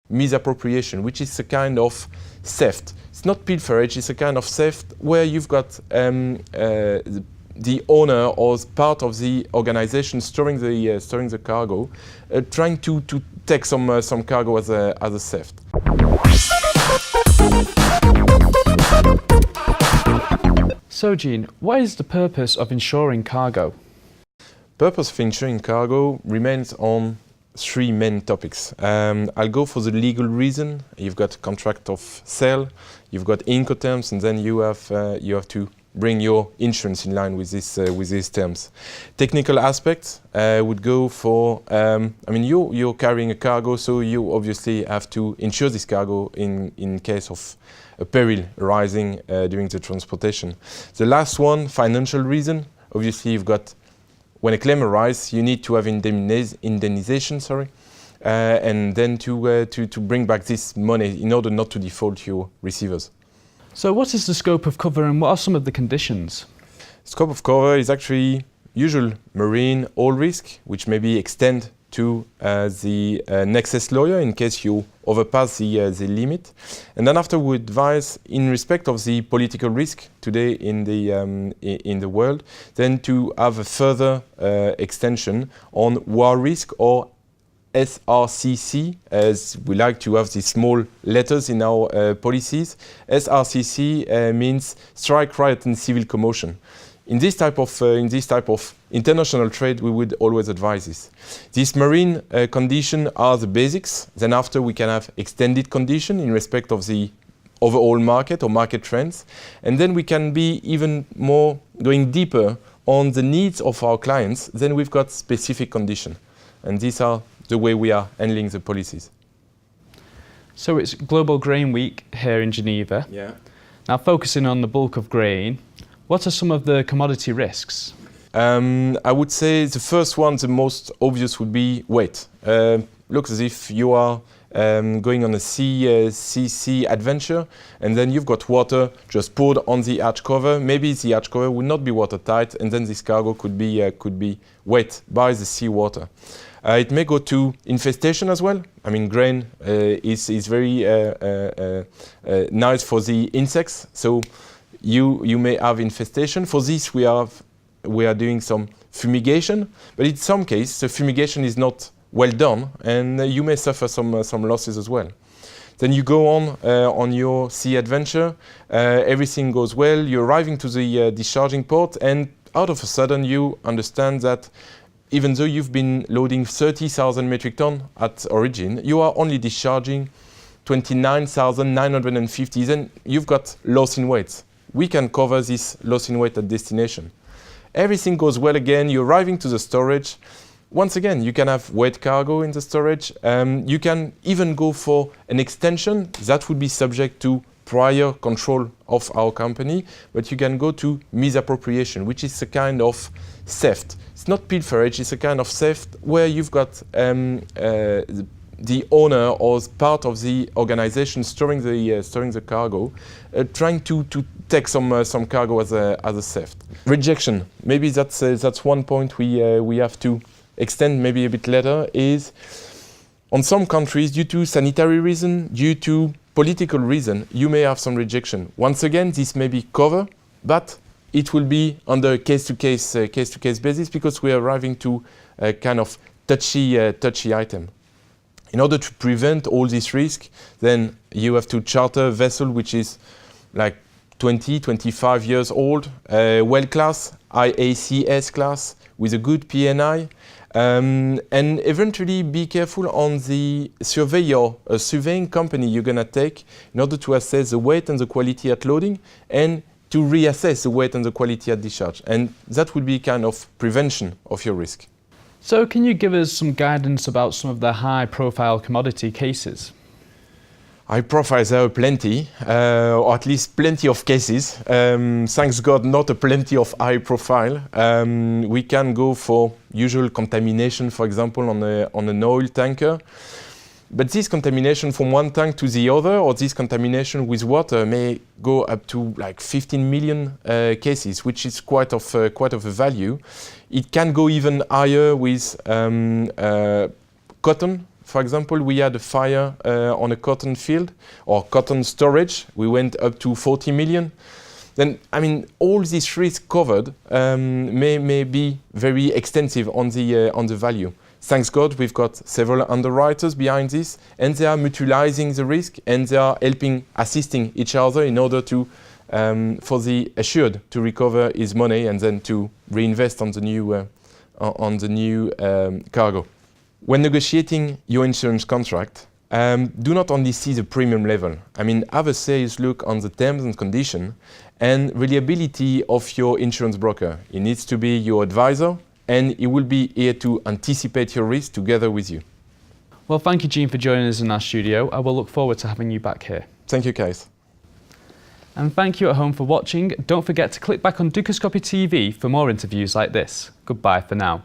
misappropriation, which is a kind of theft. It's not pilferage, it's a kind of theft where you've got the owner or part of the organization storing the cargo, trying to take some cargo as a theft. So, Jean, what is the purpose of insuring cargo? Purpose of insuring cargo remains on three main topics. I'll go for the legal reason. You've got contract of sale, you've got Incoterms, and then you have to bring your insurance in line with these terms. Technical aspects would go for, you're carrying a cargo, so you obviously have to insure this cargo in case of a peril arising during the transportation. The last one, financial reason. Obviously, you've got, when a claim arises, you need to have indemnization, and then to bring back this money in order not to default your receivers. So what is the scope of cover and what are some of the conditions? Scope of cover is actually usual marine all risk, which maybe extend to the nexus lawyer in case you overpass the limit. And then after we advise in respect of the political risk today in the world, then to have a further extension on war risk or SRCC, as we like to have these small letters in our policies. SRCC means strike, riot, and civil commotion. In this type of international trade, we would always advise this. These marine conditions are the basics. Then after we can have extended condition in respect of the overall market or market trends. And then we can be even more going deeper on the needs of our clients. Then we've got specific condition. And these are the way we are handling the policies. So it's Global Grain Week here in Geneva. Yeah. Now focusing on the bulk of grain, what are some of the commodity risks? I would say the first one, the most obvious, would be weight. Looks as if you are going on a sea adventure, and then you've got water just poured on the hatch cover. Maybe the hatch cover would not be watertight, and then this cargo could be wet by the seawater. It may go to infestation as well. I mean, grain is very nice for the insects, so you may have infestation. For this, we are doing some fumigation, but in some cases, the fumigation is not well done, and you may suffer some losses as well. Then you go on your sea adventure, everything goes well, you're arriving to the discharging port, and out of a sudden you understand that even though you've been loading 30,000 metric tons at origin, you are only discharging 29,950, then you've got loss in weight. We can cover this loss in weight at destination. Everything goes well again, you're arriving to the storage. Once again, you can have wet cargo in the storage. You can even go for an extension that would be subject to prior control of our company, but you can go to misappropriation, which is a kind of theft. It's not pilferage, it's a kind of theft where you've got the owner or part of the organization storing the cargo, trying to take some cargo as a theft. Rejection, maybe that's one point we have to extend maybe a bit later, is on some countries, due to sanitary reason, due to political reason, you may have some rejection. Once again, this may be covered, but it will be under a case-to-case basis because we are arriving to a kind of touchy item. In order to prevent all this risk, then you have to charter a vessel which is like 20, 25 years old, well class, IACS class, with a good PNI, and eventually be careful on the surveying company you're gonna take in order to assess the weight and the quality at loading and to reassess the weight and the quality at discharge. And that would be kind of prevention of your risk. So can you give us some guidance about some of the high-profile commodity cases? High profiles are plenty, or at least plenty of cases. Thanks God, not a plenty of high profile. We can go for usual contamination, for example, on an oil tanker. But this contamination from one tank to the other, or this contamination with water, may go up to like 15 million cases, which is quite of a value. It can go even higher with cotton. For example, we had a fire on a cotton field or cotton storage. We went up to 40 million. Then, I mean, all these risks covered may be very extensive on the value. Thanks God, we've got several underwriters behind this, and they are mutualizing the risk, and they are assisting each other in order to, for the assured to recover his money and then to reinvest on the new cargo. When negotiating your insurance contract, do not only see the premium level. I mean, have a serious look on the terms and conditions and reliability of your insurance broker. He needs to be your advisor, and he will be here to anticipate your risk together with you. Well, thank you, Gene, for joining us in our studio. I will look forward to having you back here. Thank you, guys. And thank you at home for watching. Don't forget to click back on Dukascopy TV for more interviews like this. Goodbye for now.